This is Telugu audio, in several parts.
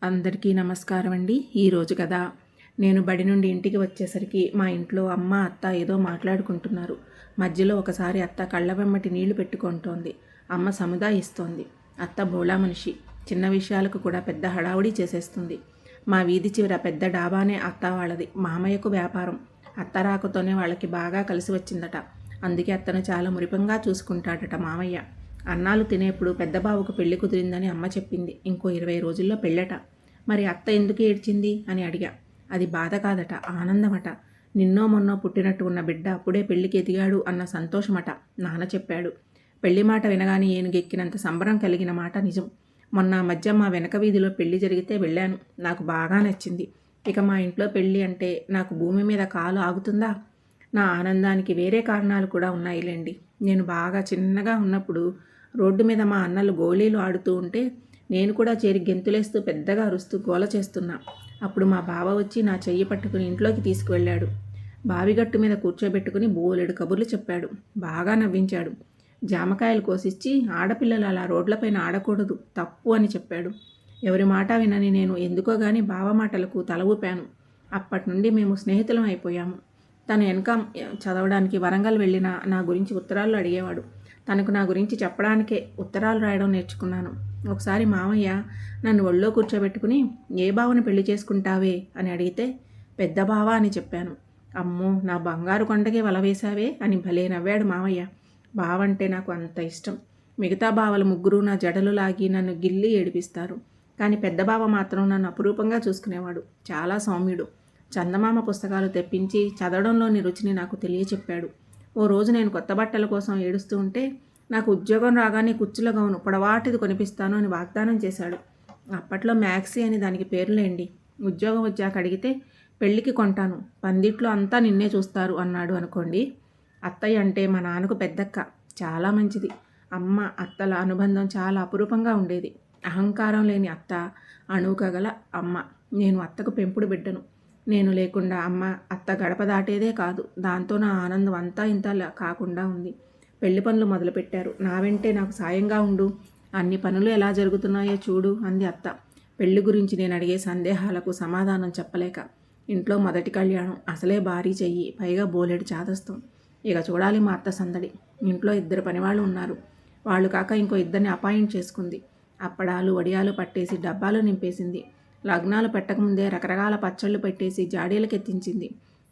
అందరికీ నమస్కారం అండి. ఈరోజు కదా నేను బడి నుండి ఇంటికి వచ్చేసరికి మా ఇంట్లో అమ్మ అత్త ఏదో మాట్లాడుకుంటున్నారు. మధ్యలో ఒకసారి అత్త కళ్ళ వెమ్మటి నీళ్లు పెట్టుకుంటోంది. అమ్మ సముదాయిస్తోంది. అత్త బోళా మనిషి, చిన్న విషయాలకు కూడా పెద్ద హడావుడి చేసేస్తుంది. మా వీధి చివర పెద్ద డాబానే అత్త వాళ్ళది. మామయ్యకు వ్యాపారం. అత్త రాకతోనే వాళ్ళకి బాగా కలిసి వచ్చిందట. అందుకే అత్తను చాలా మురిపంగా చూసుకుంటాడట మామయ్య. అన్నాలు తినేప్పుడు పెద్ద బావుకు పెళ్లి కుదిరిందని అమ్మ చెప్పింది. ఇంకో 20 రోజుల్లో పెళ్ళట. మరి అత్త ఎందుకు ఏడ్చింది అని అడిగా. అది బాధ కాదట, ఆనందమట. నిన్నో మొన్నో పుట్టినట్టు ఉన్న బిడ్డ అప్పుడే పెళ్లికి ఎదిగాడు అన్న సంతోషమట. నాన్న చెప్పాడు. పెళ్లి మాట వినగానే ఏనుగెక్కినంత సంబరం కలిగిన మాట నిజం. మొన్న మధ్య మా వెనక వీధిలో పెళ్లి జరిగితే వెళ్ళాను. నాకు బాగా నచ్చింది. ఇక మా ఇంట్లో పెళ్లి అంటే నాకు భూమి మీద కాలు ఆగుతుందా? నా ఆనందానికి వేరే కారణాలు కూడా ఉన్నాయిలేండి. నేను బాగా చిన్నగా ఉన్నప్పుడు రోడ్డు మీద మా అన్నలు గోళీలు ఆడుతూ ఉంటే నేను కూడా చేరి గెంతులేస్తూ పెద్దగా అరుస్తూ గోల చేస్తున్నా. అప్పుడు మా బావ వచ్చి నా చెయ్యి పట్టుకుని ఇంట్లోకి తీసుకువెళ్ళాడు. బావిగట్టు మీద కూర్చోబెట్టుకుని బోలెడు కబుర్లు చెప్పాడు. బాగా నవ్వించాడు. జామకాయలు కోసిచ్చి ఆడపిల్లలు అలా రోడ్లపైన ఆడకూడదు, తప్పు అని చెప్పాడు. ఎవరి మాట వినని నేను ఎందుకో గాని బావ మాటలకు తల ఊపాను. అప్పటి నుండి మేము స్నేహితులం అయిపోయాము. తను ఎన్కామ్ చదవడానికి వరంగల్ వెళ్ళిన నా గురించి ఉత్తరాలు అడిగేవాడు. తనకు నా గురించి చెప్పడానికే ఉత్తరాలు రాయడం నేర్చుకున్నాను. ఒకసారి మామయ్య నన్ను ఒళ్ళో కూర్చోబెట్టుకుని ఏ బావని పెళ్లి చేసుకుంటావే అని అడిగితే పెద్ద బావ అని చెప్పాను. అమ్మో, నా బంగారు కొండకి వల వేశావే అని భలే నవ్వాడు మామయ్య. బావంటే నాకు అంత ఇష్టం. మిగతా బావలు ముగ్గురు నా జడలు లాగి నన్ను గిల్లి ఏడిపిస్తారు. కానీ పెద్ద బావ మాత్రం నన్ను అపురూపంగా చూసుకునేవాడు. చాలా సౌమ్యుడు. చందమామ పుస్తకాలు తెప్పించి చదవడంలోని రుచిని నాకు తెలియచెప్పాడు. ఓ రోజు నేను కొత్త బట్టల కోసం ఏడుస్తూ ఉంటే నాకు ఉద్యోగం రాగానే కుచ్చుల గౌను పొడవాటిది కొనిపిస్తాను అని వాగ్దానం చేశాడు. అప్పట్లో మ్యాక్సీ అని దానికి పేరులేండి. ఉద్యోగం వచ్చాక అడిగితే పెళ్ళికి కొంటాను, పందిట్లో అంతా నిన్నే చూస్తారు అన్నాడు అనుకోండి. అత్తయ్య అంటే మా నాన్నకు పెద్దక్క. చాలా మంచిది. అమ్మ అత్తల అనుబంధం చాలా అపురూపంగా ఉండేది. అహంకారం లేని అత్త, అణువుక గల అమ్మ. నేను అత్తకు పెంపుడు బిడ్డను. నేను లేకుండా అమ్మ అత్త గడప దాటేదే కాదు. దాంతో నా ఆనందం అంతా ఇంత కాకుండా ఉంది. పెళ్లి పనులు మొదలుపెట్టారు. నా వెంటే నాకు సాయంగా ఉండు. అన్ని పనులు ఎలా జరుగుతున్నాయో చూడు అంది అత్త. పెళ్లి గురించి నేను అడిగే సందేహాలకు సమాధానం చెప్పలేక. ఇంట్లో మొదటి కళ్యాణం, అసలే భారీ చెయ్యి, పైగా బోలెడు చాదస్తం. ఇక చూడాలి మా అత్త సందడి. ఇంట్లో 2 పనివాళ్ళు ఉన్నారు. వాళ్ళు కాక ఇంకో 2ని అపాయింట్ చేసుకుంది. అప్పడాలు వడియాలు పట్టేసి డబ్బాలు నింపేసింది. లగ్నాలు పెట్టకముందే రకరకాల పచ్చళ్ళు పెట్టేసి జాడీలకెత్తించింది.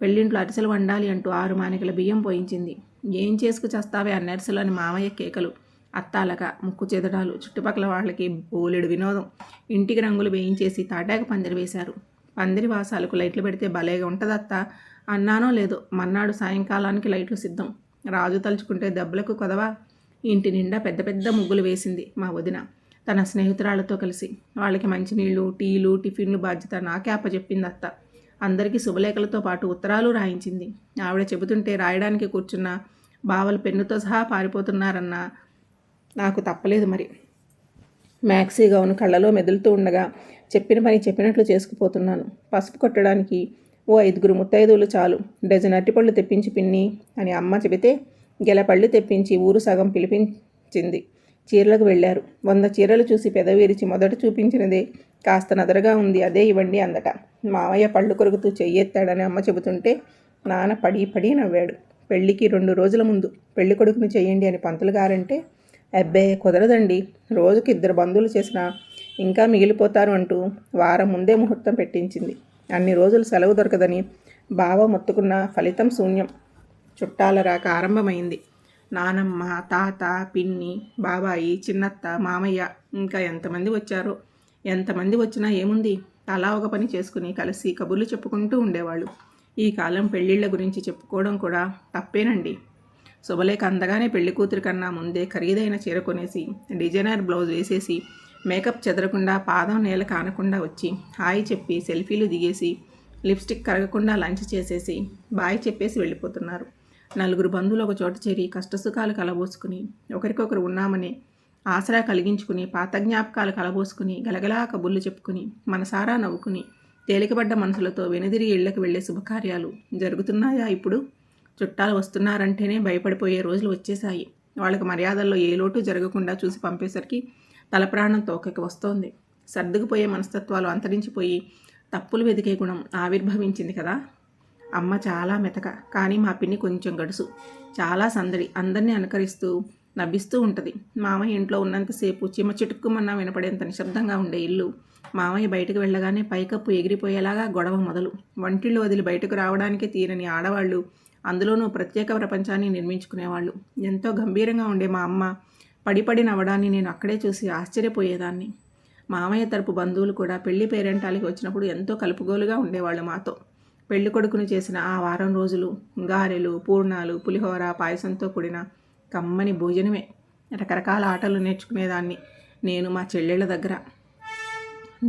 పెళ్ళింట్లో అరిసెలు వండాలి అంటూ 6 మానికల బియ్యం పోయించింది. ఏం చేసుకు చేస్తావే అన్నరిసెలు అని మామయ్య కేకలు. అత్తాలక ముక్కు చెదడాలు. చుట్టుపక్కల వాళ్ళకి బోలెడు వినోదం. ఇంటికి రంగులు వేయించేసి తాటాకు పందిరి వేశారు. పందిరి వాసాలకు లైట్లు పెడితే భలేగా ఉంటుందత్తా అన్నానో లేదో మన్నాడు సాయంకాలానికి లైట్లు సిద్ధం. రాజు తలుచుకుంటే దెబ్బలకు కొదవా. ఇంటి నిండా పెద్ద పెద్ద ముగ్గులు వేసింది మా వదిన తన స్నేహితురాళ్లతో కలిసి. వాళ్ళకి మంచినీళ్ళు, టీలు, టిఫిన్లు బాధ్యత నాకే అప్పచెప్పింది అత్త. అందరికీ శుభలేఖలతో పాటు ఉత్తరాలు రాయించింది. ఆవిడ చెబుతుంటే రాయడానికి కూర్చున్న బావలు పెన్నుతో సహా పారిపోతున్నారన్న నాకు తప్పలేదు మరి. మ్యాక్సీ గౌను కళ్ళలో మెదులుతూ ఉండగా చెప్పిన పని చెప్పినట్లు చేసుకుపోతున్నాను. పసుపు కొట్టడానికి ఓ 5 ముత్తైదువులు చాలు. డజన్ అరటిపళ్ళు తెప్పించి పిన్ని అని అమ్మ చెబితే గెలపళ్ళు తెప్పించి ఊరు సగం పిలిపించింది. చీరలకు వెళ్ళారు. 100 చీరలు చూసి పెదవిరిచి మొదట చూపించినదే కాస్త నదరగా ఉంది, అదే ఇవ్వండి అందట. మావయ్య పళ్ళు కొరుకుతూ చెయ్యెత్తాడని అమ్మ చెబుతుంటే నాన్న పడి పడి నవ్వాడు. పెళ్లికి 2 రోజుల ముందు పెళ్లి కొడుకుని చెయ్యండి అని పంతులు గారంటే అబ్బే కుదరదండి, రోజుకి 2 బంధువులు చేసినా ఇంకా మిగిలిపోతారు అంటూ వారం ముందే ముహూర్తం పెట్టించింది. అన్ని రోజులు సెలవు దొరకదని బావ మొత్తుకున్న ఫలితం శూన్యం. చుట్టాల రాక ఆరంభమైంది. నానమ్మ, తాత, పిన్ని, బాబాయి, చిన్నత్త, మామయ్య, ఇంకా ఎంతమంది వచ్చారో. ఎంతమంది వచ్చినా ఏముంది, తలా ఒక పని చేసుకుని కలిసి కబుర్లు చెప్పుకుంటూ ఉండేవాళ్ళు. ఈ కాలం పెళ్ళిళ్ళ గురించి చెప్పుకోవడం కూడా తప్పేనండి. శుభలేఖ అందగానే పెళ్లి కూతురి కన్నా ముందే ఖరీదైన చీర కొనేసి, డిజైనర్ బ్లౌజ్ వేసేసి, మేకప్ చెదరకుండా పాదం నేల కానకుండా వచ్చి హాయ్ చెప్పి సెల్ఫీలు దిగేసి, లిప్స్టిక్ కరగకుండా లంచ్ చేసేసి బాయ్ చెప్పేసి వెళ్ళిపోతున్నారు. 4 బంధువులు ఒక చోట చేరి కష్టసుఖాలు కలబోసుకుని, ఒకరికొకరు ఉన్నామని ఆసరా కలిగించుకుని, పాత జ్ఞాపకాలు కలబోసుకుని, గలగలా కబుర్లు చెప్పుకుని, మనసారా నవ్వుకుని, తేలికబడ్డ మనసులతో వెనుదిరి ఇళ్లకు వెళ్లే శుభకార్యాలు జరుగుతున్నాయా ఇప్పుడు? చుట్టాలు వస్తున్నారంటేనే భయపడిపోయే రోజులు వచ్చేశాయి. వాళ్ళకి మర్యాదల్లో ఏ లోటు జరగకుండా చూసి పంపేసరికి తల ప్రాణం తోకకి వస్తోంది. సర్దుకుపోయే మనస్తత్వాలు అంతరించిపోయి తప్పులు వెతికే గుణం ఆవిర్భవించింది కదా. అమ్మ చాలా మెతక, కానీ మా పిన్ని కొంచెం గడుసు. చాలా సందడి, అందరినీ అనుకరిస్తూ నవ్విస్తూ ఉంటుంది. మామయ్య ఇంట్లో ఉన్నంతసేపు చిమ్మ చిటుక్కుమన్నా వినపడేంత నిశ్శబ్దంగా ఉండే ఇల్లు మామయ్య బయటకు వెళ్ళగానే పైకప్పు ఎగిరిపోయేలాగా గొడవ మొదలు. వంటిళ్ళు వదిలి బయటకు రావడానికే తీరని ఆడవాళ్ళు, అందులోనూ ప్రత్యేక ప్రపంచాన్ని నిర్మించుకునేవాళ్ళు. ఎంతో గంభీరంగా ఉండే మా అమ్మ పడిపడి నవ్వడాన్ని నేను అక్కడే చూసి ఆశ్చర్యపోయేదాన్ని. మామయ్య తరపు బంధువులు కూడా పెళ్లి పేరెంటాలకి వచ్చినప్పుడు ఎంతో కలుపుగోలుగా ఉండేవాళ్ళు మాతో. పెళ్లి కొడుకును చేసిన ఆ వారం రోజులు గారెలు, పూర్ణాలు, పులిహోర, పాయసంతో కూడిన కమ్మని భోజనమే. రకరకాల ఆటలు నేర్చుకునేదాన్ని నేను మా చెల్లెళ్ళ దగ్గర.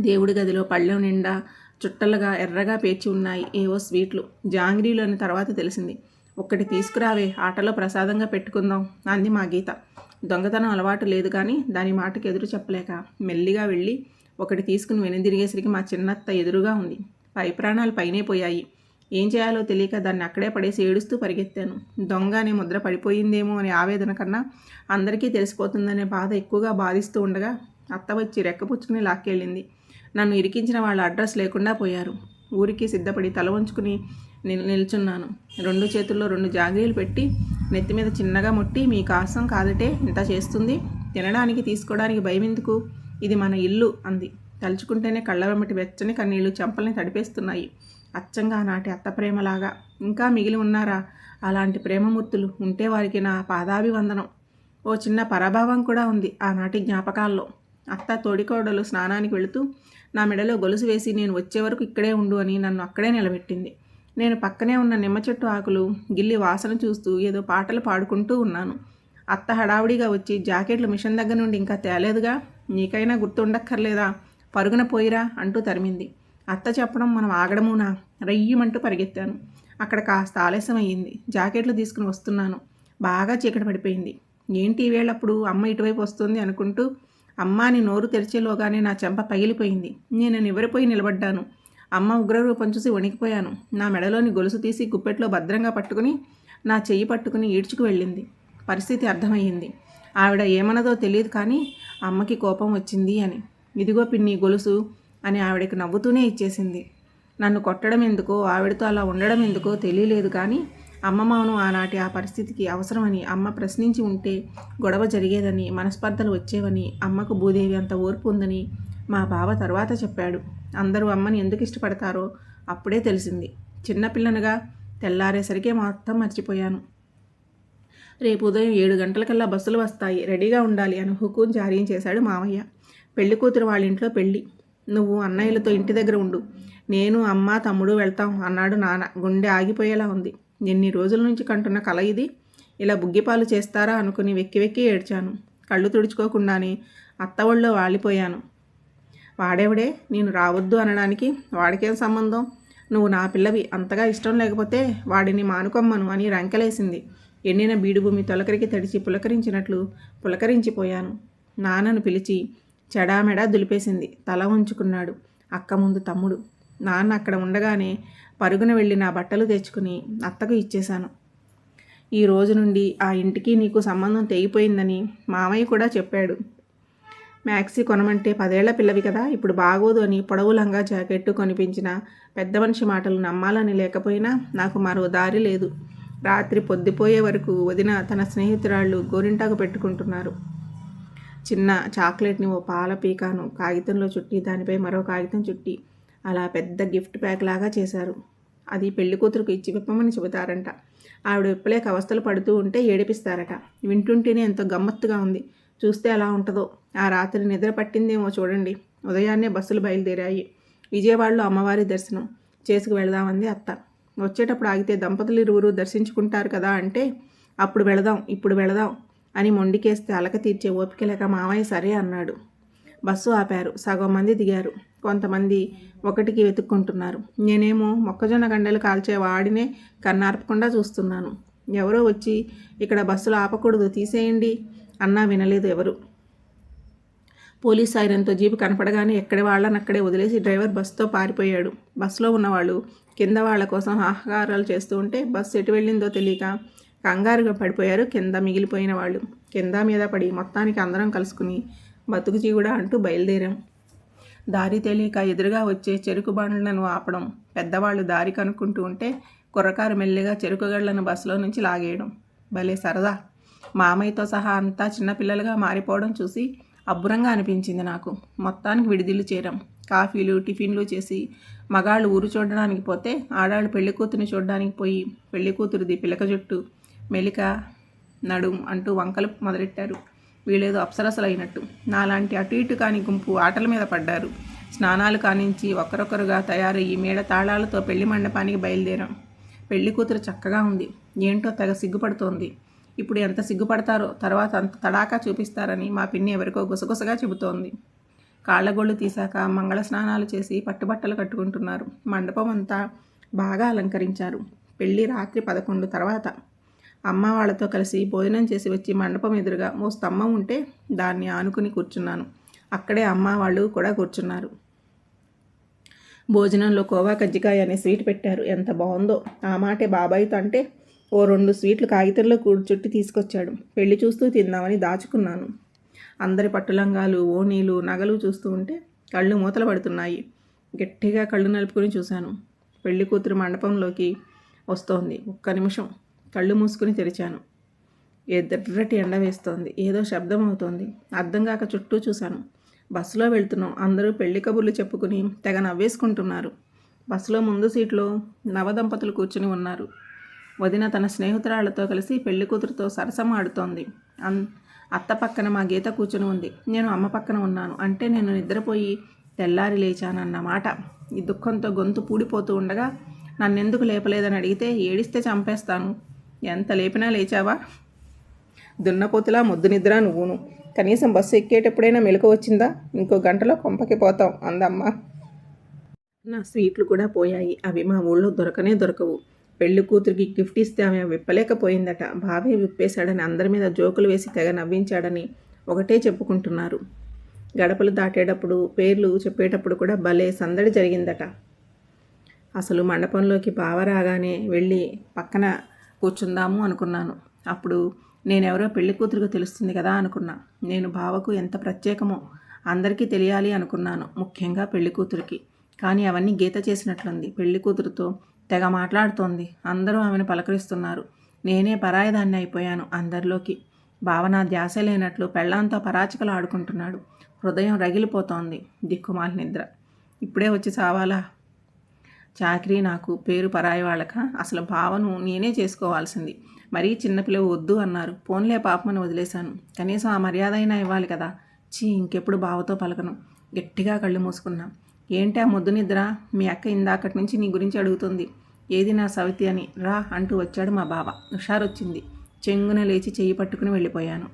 దేవుడి గదిలో పళ్ళెం నిండా చుట్టలుగా ఎర్రగా పేర్చి ఉన్నాయి ఏవో స్వీట్లు, జాంగ్రీలు అని తర్వాత తెలిసింది. ఒక్కటి తీసుకురావే, ఆటలో ప్రసాదంగా పెట్టుకుందాం అంది మా గీత. దొంగతనం అలవాటు లేదు కానీ దాని మాటకి ఎదురు చెప్పలేక మెల్లిగా వెళ్ళి ఒకటి తీసుకుని వెనుదిరిగేసరికి మా చిన్నత్త ఎదురుగా ఉంది. పై ప్రాణాలు పైనే పోయాయి. ఏం చేయాలో తెలియక దాన్ని అక్కడే పడేసి ఏడుస్తూ పరిగెత్తాను. దొంగ అనే ముద్ర పడిపోయిందేమో అనే ఆవేదన కన్నా అందరికీ తెలిసిపోతుందనే బాధ ఎక్కువగా బాధిస్తూ ఉండగా అత్త వచ్చి రెక్కపుచ్చుకుని లాక్కెళ్ళింది. నన్ను ఇరికించిన వాళ్ళ అడ్రస్ లేకుండా పోయారు. ఊరికి సిద్ధపడి తల వంచుకుని నిల్చున్నాను. 2 చేతుల్లో 2 జాంగ్రీలు పెట్టి నెత్తి మీద చిన్నగా ముట్టి, మీ కాసం కాదటే ఇంత చేస్తుంది, తినడానికి తీసుకోవడానికి భయమెందుకు, ఇది మన ఇల్లు అంది. తలుచుకుంటేనే కళ్ళ వెంబటి వెచ్చని కన్నీళ్లు చెంపల్ని తడిపేస్తున్నాయి. అచ్చంగా నాటి అత్త ప్రేమలాగా. ఇంకా మిగిలి ఉన్నారా అలాంటి ప్రేమమూర్తులు? ఉంటే వారికి నా పాదాభివందనం. ఓ చిన్న పరభావం కూడా ఉంది ఆనాటి జ్ఞాపకాల్లో. అత్త తోడికోడలు స్నానానికి వెళుతూ నా మెడలో గొలుసు వేసి నేను వచ్చే వరకు ఇక్కడే ఉండు అని నన్ను అక్కడే నిలబెట్టింది. నేను పక్కనే ఉన్న నిమ్మ చెట్టు ఆకులు గిల్లి వాసన చూస్తూ ఏదో పాటలు పాడుకుంటూ ఉన్నాను. అత్త హడావుడిగా వచ్చి, జాకెట్లు మిషన్ దగ్గర నుండి ఇంకా తేలేదుగా, నీకైనా గుర్తుండక్కర్లేదా, పరుగున పోయిరా అంటూ తరిమింది. అత్త చెప్పడం మనం ఆగడమునా? రయ్యమంటూ పరిగెత్తాను. అక్కడ కాస్త ఆలస్యం అయ్యింది. జాకెట్లు తీసుకుని వస్తున్నాను. బాగా చీకటి పడిపోయింది. ఏంటి వేళప్పుడు అమ్మ ఇటువైపు వస్తుంది అనుకుంటూ అమ్మాని నోరు తెరిచేలోగానే నా చెంప పగిలిపోయింది. నేను నివ్వెరపోయి నిలబడ్డాను. అమ్మ ఉగ్రరూపం చూసి వణికిపోయాను. నా మెడలోని గొలుసు తీసి గుప్పెట్లో భద్రంగా పట్టుకుని నా చెయ్యి పట్టుకుని ఈడ్చుకు వెళ్ళింది. పరిస్థితి అర్థమయ్యింది. ఆవిడ ఏమన్నదో తెలియదు కానీ అమ్మకి కోపం వచ్చింది అని. ఇదిగో పిన్ని గొలుసు అని ఆవిడకి నవ్వుతూనే ఇచ్చేసింది. నన్ను కొట్టడం ఎందుకో, ఆవిడతో అలా ఉండడం ఎందుకో తెలియలేదు కానీ అమ్మ మౌనం ఆనాటి ఆ పరిస్థితికి అవసరమని, అమ్మ ప్రశ్నించి ఉంటే గొడవ జరిగేదని, మనస్పర్ధలు వచ్చేవని, అమ్మకు భూదేవి అంత ఓర్పు ఉందని మా బావ తర్వాత చెప్పాడు. అందరూ అమ్మని ఎందుకు ఇష్టపడతారో అప్పుడే తెలిసింది. చిన్నపిల్లనుగా తెల్లారేసరికే మొత్తం మర్చిపోయాను. రేపు ఉదయం 7 గంటలకల్లా బస్సులు వస్తాయి, రెడీగా ఉండాలి అని హుకుం జారీ చేశాడు మామయ్య. పెళ్లి కూతురు వాళ్ళ ఇంట్లో పెళ్ళి. నువ్వు అన్నయ్యలతో ఇంటి దగ్గర ఉండు, నేను అమ్మ తమ్ముడు వెళ్తాం అన్నాడు నాన్న. గుండె ఆగిపోయేలా ఉంది. ఎన్ని రోజుల నుంచి కంటున్న కల ఇది. ఇలా బుగ్గిపాలు చేస్తారా అనుకుని వెక్కి వెక్కి ఏడ్చాను. కళ్ళు తుడుచుకోకుండానే అత్త ఒళ్ళో వాలిపోయాను. వాడెవడే నేను రావద్దు అనడానికి? వాడికేం సంబంధం? నువ్వు నా పిల్లవి, అంతగా ఇష్టం లేకపోతే వాడిని మానుకొమ్మను అని రంకెలేసింది. ఎండిన బీడుభూమి తొలకరికి తడిచి పులకరించినట్లు పులకరించిపోయాను. నాన్నను పిలిచి చెడామెడా దులిపేసింది. తల ఉంచుకున్నాడు. అక్క ముందు తమ్ముడు. నాన్న అక్కడ ఉండగానే పరుగున వెళ్ళి నా బట్టలు తెచ్చుకుని అత్తకు ఇచ్చేశాను. ఈ రోజు నుండి ఆ ఇంటికి నీకు సంబంధం తెగిపోయిందని మామయ్య కూడా చెప్పాడు. మ్యాక్సీ కొనమంటే 10 ఏళ్ల పిల్లవి కదా, ఇప్పుడు బాగోదు అని పొడవులంగా జాకెట్టు కొనిపించిన పెద్ద మనిషి మాటలు నమ్మాలని లేకపోయినా నాకు మరో దారి లేదు. రాత్రి పొద్దుపోయే వరకు వదిన తన స్నేహితురాళ్ళు గోరింటాకు పెట్టుకుంటున్నారు. చిన్న చాక్లెట్ని ఓ పాల పీకాను కాగితంలో చుట్టి దానిపై మరో కాగితం చుట్టి అలా పెద్ద గిఫ్ట్ ప్యాక్ లాగా చేశారు. అది పెళ్లి కూతురుకు ఇచ్చి విప్పమని చెబుతారంట. ఆవిడ విప్పలేక అవస్థలు పడుతూ ఉంటే ఏడిపిస్తారట. వింటుంటేనే ఎంతో గమ్మత్తుగా ఉంది. చూస్తే ఎలా ఉంటుందో. ఆ రాత్రి నిద్ర పట్టిందేమో చూడండి. ఉదయాన్నే బస్సులు బయలుదేరాయి. విజయవాడలో అమ్మవారి దర్శనం చేసుకు వెళదామంది అత్త. వచ్చేటప్పుడు ఆగితే దంపతులు ఇరువురు దర్శించుకుంటారు కదా అంటే, అప్పుడు వెళదాం ఇప్పుడు వెళదాం అని మొండికేస్తే అలక తీర్చే ఓపిక లేక మామయ్య సరే అన్నాడు. బస్సు ఆపారు. సగం మంది దిగారు. కొంతమంది ఒకటికి వెతుక్కుంటున్నారు. నేనేమో మొక్కజొన్న గండెలు కాల్చే వాడినే కన్నార్పకుండా చూస్తున్నాను. ఎవరో వచ్చి ఇక్కడ బస్సులు ఆపకూడదు, తీసేయండి అన్నా వినలేదు ఎవరు. పోలీస్ సైరన్తో జీపు కనపడగానే ఎక్కడి వాళ్ళని అక్కడే వదిలేసి డ్రైవర్ బస్సుతో పారిపోయాడు. బస్సులో ఉన్నవాళ్ళు కింద వాళ్ళ కోసం ఆహాకారాలు చేస్తూ ఉంటే బస్సు ఎటు వెళ్ళిందో తెలియక కంగారుగా పడిపోయారు కింద మిగిలిపోయిన వాళ్ళు. కింద మీద పడి మొత్తానికి అందరం కలుసుకుని బతుకు జీవుడా అంటూ బయలుదేరాం. దారి తెలియక ఎదురుగా వచ్చే చెరుకు బండ్లను ఆపడం, పెద్దవాళ్ళు దారి కనుక్కుంటూ ఉంటే కుర్రకారు మెల్లిగా చెరుకు గళ్లను బస్సులో నుంచి లాగేయడం. భలే సరదా. మామయ్యతో సహా అంతా చిన్నపిల్లలుగా మారిపోవడం చూసి అబ్బురంగా అనిపించింది నాకు. మొత్తానికి విడిదిల్లు చేరాం. కాఫీలు టిఫిన్లు చేసి మగాళ్ళు ఊరు చూడడానికి పోతే ఆడాళ్ళు పెళ్లి కూతురిని చూడడానికి పోయి పెళ్లి కూతురిది పిలక జుట్టు, మెలిక నడుం అంటూ వంకలు మొదలెట్టారు. వీళ్ళేదో అప్సరసలు అయినట్టు. నాలాంటి అటు ఇటు కాని గుంపు ఆటల మీద పడ్డారు. స్నానాలు కానించి ఒకరొకరుగా తయారయ్యి మేడ తాళాలతో పెళ్లి మండపానికి బయలుదేరాం. పెళ్లి కూతురు చక్కగా ఉంది. ఏంటో తెగ సిగ్గుపడుతోంది. ఇప్పుడు ఎంత సిగ్గుపడతారో తర్వాత అంత తడాకా చూపిస్తారని మా పిన్ని ఎవరికో గుసగుసగా చెబుతోంది. కాళ్ళగొళ్ళు తీశాక మంగళ స్నానాలు చేసి పట్టుబట్టలు కట్టుకుంటున్నారు. మండపం అంతా బాగా అలంకరించారు. పెళ్ళి రాత్రి 11 తర్వాత. అమ్మ వాళ్ళతో కలిసి భోజనం చేసి వచ్చి మండపం ఎదురుగా ఓ స్తంభం ఉంటే దాన్ని ఆనుకుని కూర్చున్నాను. అక్కడే అమ్మ వాళ్ళు కూడా కూర్చున్నారు. భోజనంలో కోవా కజ్జికాయ అనే స్వీట్ పెట్టారు. ఎంత బాగుందో. ఆ మాటే బాబాయ్తో అంటే ఓ 2 స్వీట్లు కాగితంలో చుట్టి తీసుకొచ్చాడు. పెళ్లి చూస్తూ తిందామని దాచుకున్నాను. అందరి పట్టులంగాలు, ఓణీలు, నగలు చూస్తూ ఉంటే కళ్ళు మూతలు పడుతున్నాయి. గట్టిగా కళ్ళు నలుపుకుని చూశాను. పెళ్లి కూతురు మండపంలోకి వస్తోంది. ఒక్క నిమిషం కళ్ళు మూసుకుని తెరిచాను. ఎర్రటి ఎండ వేస్తోంది. ఏదో శబ్దం అవుతోంది. అర్థం కాక చుట్టూ చూశాను. బస్సులో వెళ్తున్నాం. అందరూ పెళ్లి కబుర్లు చెప్పుకుని తెగ నవ్వేసుకుంటున్నారు. బస్సులో ముందు సీట్లో నవదంపతులు కూర్చుని ఉన్నారు. వదిన తన స్నేహితురాళ్లతో కలిసి పెళ్లి కూతురుతో సరసం ఆడుతోంది. అత్త పక్కన మా గీత కూర్చుని ఉంది. నేను అమ్మ పక్కన ఉన్నాను. అంటే నేను నిద్రపోయి తెల్లారి లేచానన్నమాట. ఈ దుఃఖంతో గొంతు పూడిపోతూ ఉండగా నన్నెందుకు లేపలేదని అడిగితే ఏడిస్తే చంపేస్తాను. ఎంత లేపినా లేచావా? దున్నపోతులా మొద్దు నిద్ర నువ్వును. కనీసం బస్సు ఎక్కేటప్పుడైనా మెలకు వచ్చిందా? ఇంకో గంటలో కొంపకి పోతాం అందమ్మ. నా స్వీట్లు కూడా పోయాయి. అవి మా ఊళ్ళో దొరకనే దొరకవు. పెళ్లి కూతురికి గిఫ్ట్ ఇస్తే ఆమె విప్పలేకపోయిందట. బావే విప్పేశాడని అందరి మీద జోకులు వేసి తెగ నవ్వించాడని ఒకటే చెప్పుకుంటున్నారు. గడపలు దాటేటప్పుడు పేర్లు చెప్పేటప్పుడు కూడా భలే సందడి జరిగిందట. అసలు మండపంలోకి బావ రాగానే వెళ్ళి పక్కన కూర్చుందాము అనుకున్నాను. అప్పుడు నేనెవరో పెళ్లి కూతురికి తెలుస్తుంది కదా అనుకున్నా. నేను బావకు ఎంత ప్రత్యేకమో అందరికీ తెలియాలి అనుకున్నాను, ముఖ్యంగా పెళ్లి కూతురికి. కానీ అవన్నీ గీత చేసినట్లుంది. పెళ్లి కూతురుతో తెగ మాట్లాడుతోంది. అందరూ ఆమెను పలకరిస్తున్నారు. నేనే పరాయిదాన్ని అయిపోయాను అందరిలోకి. బావ నా ధ్యాస లేనట్లు పెళ్ళాంతో పరాచికలు ఆడుకుంటున్నాడు. హృదయం రగిలిపోతోంది. దిక్కుమాల నిద్ర. ఇప్పుడే వచ్చి చావాలా? చాకరీ నాకు, పేరు పరాయి వాళ్ళక. అసలు బావను నేనే చేసుకోవాల్సింది. మరీ చిన్నపిల్లవు వద్దు అన్నారు. పోన్లే పాపమని వదిలేశాను. కనీసం ఆ మర్యాద అయినా ఇవ్వాలి కదా. ఇంకెప్పుడు బావతో పలకను. గట్టిగా కళ్ళు మూసుకున్నా. ఏంటి ఆ ముద్దు నిద్ర? మీ అక్క ఇందాకటి నుంచి నీ గురించి అడుగుతుంది. ఏది నా సవితి అని. రా అంటూ వచ్చాడు మా బావ. హుషారొచ్చింది. చెంగున లేచి చెయ్యి పట్టుకుని వెళ్ళిపోయాను.